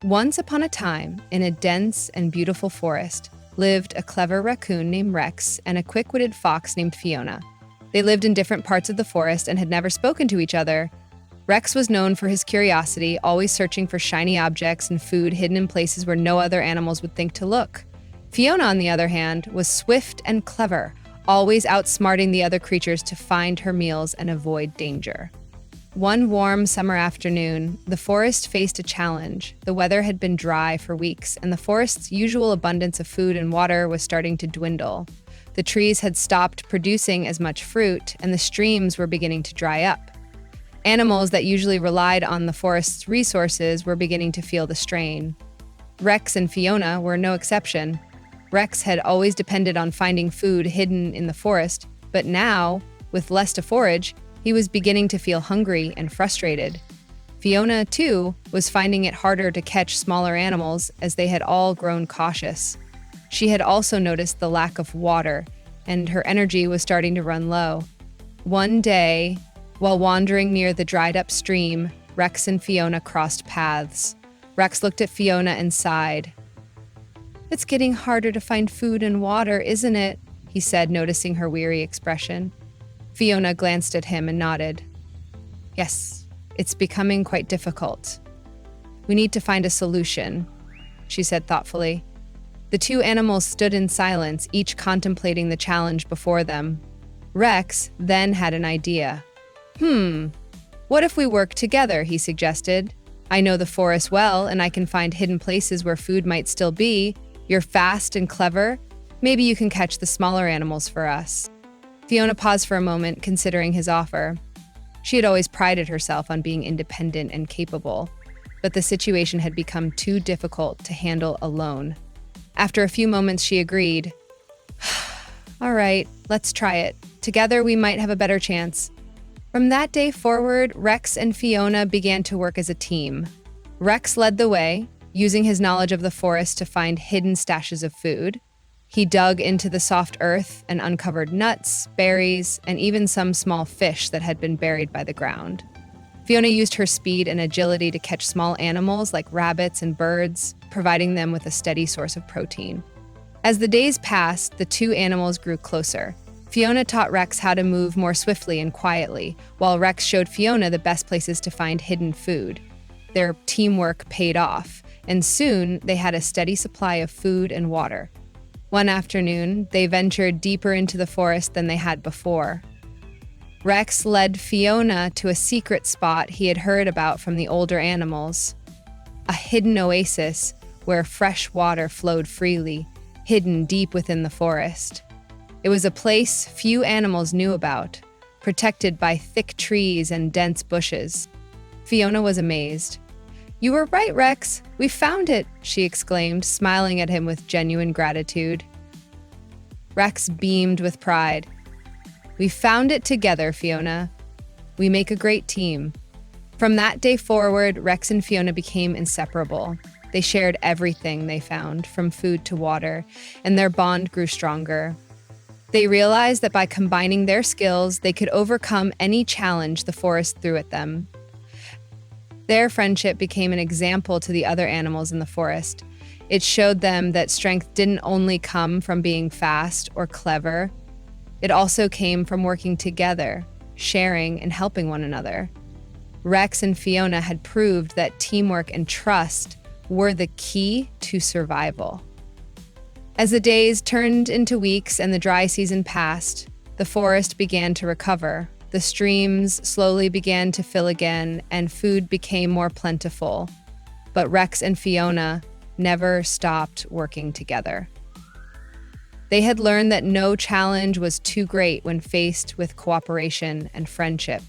Once upon a time, in a dense and beautiful forest, lived a clever raccoon named Rex and a quick-witted fox named Fiona. They lived in different parts of the forest and had never spoken to each other. Rex was known for his curiosity, always searching for shiny objects and food hidden in places where no other animals would think to look. Fiona, on the other hand, was swift and clever, always outsmarting the other creatures to find her meals and avoid danger. One warm summer afternoon, the forest faced a challenge. The weather had been dry for weeks, and the forest's usual abundance of food and water was starting to dwindle. The trees had stopped producing as much fruit, and the streams were beginning to dry up. Animals that usually relied on the forest's resources were beginning to feel the strain. Rex and Fiona were no exception. Rex had always depended on finding food hidden in the forest, but now, with less to forage, he was beginning to feel hungry and frustrated. Fiona, too, was finding it harder to catch smaller animals as they had all grown cautious. She had also noticed the lack of water, and her energy was starting to run low. One day, while wandering near the dried-up stream, Rex and Fiona crossed paths. Rex looked at Fiona and sighed. "It's getting harder to find food and water, isn't it?" he said, noticing her weary expression. Fiona glanced at him and nodded. "Yes, it's becoming quite difficult. We need to find a solution," she said thoughtfully. The two animals stood in silence, each contemplating the challenge before them. Rex then had an idea. What if we work together?" he suggested. "I know the forest well, and I can find hidden places where food might still be. You're fast and clever. Maybe you can catch the smaller animals for us." Fiona paused for a moment, considering his offer. She had always prided herself on being independent and capable, but the situation had become too difficult to handle alone. After a few moments, she agreed. "All right, let's try it. Together, we might have a better chance." From that day forward, Rex and Fiona began to work as a team. Rex led the way, using his knowledge of the forest to find hidden stashes of food. He dug into the soft earth and uncovered nuts, berries, and even some small fish that had been buried by the ground. Fiona used her speed and agility to catch small animals like rabbits and birds, providing them with a steady source of protein. As the days passed, the two animals grew closer. Fiona taught Rex how to move more swiftly and quietly, while Rex showed Fiona the best places to find hidden food. Their teamwork paid off, and soon they had a steady supply of food and water. One afternoon, they ventured deeper into the forest than they had before. Rex led Fiona to a secret spot he had heard about from the older animals, a hidden oasis where fresh water flowed freely, hidden deep within the forest. It was a place few animals knew about, protected by thick trees and dense bushes. Fiona was amazed. "You were right, Rex. We found it," she exclaimed, smiling at him with genuine gratitude. Rex beamed with pride. "We found it together, Fiona. We make a great team." From that day forward, Rex and Fiona became inseparable. They shared everything they found, from food to water, and their bond grew stronger. They realized that by combining their skills, they could overcome any challenge the forest threw at them. Their friendship became an example to the other animals in the forest. It showed them that strength didn't only come from being fast or clever. It also came from working together, sharing and helping one another. Rex and Fiona had proved that teamwork and trust were the key to survival. As the days turned into weeks and the dry season passed, the forest began to recover. The streams slowly began to fill again, and food became more plentiful. But Rex and Fiona never stopped working together. They had learned that no challenge was too great when faced with cooperation and friendship.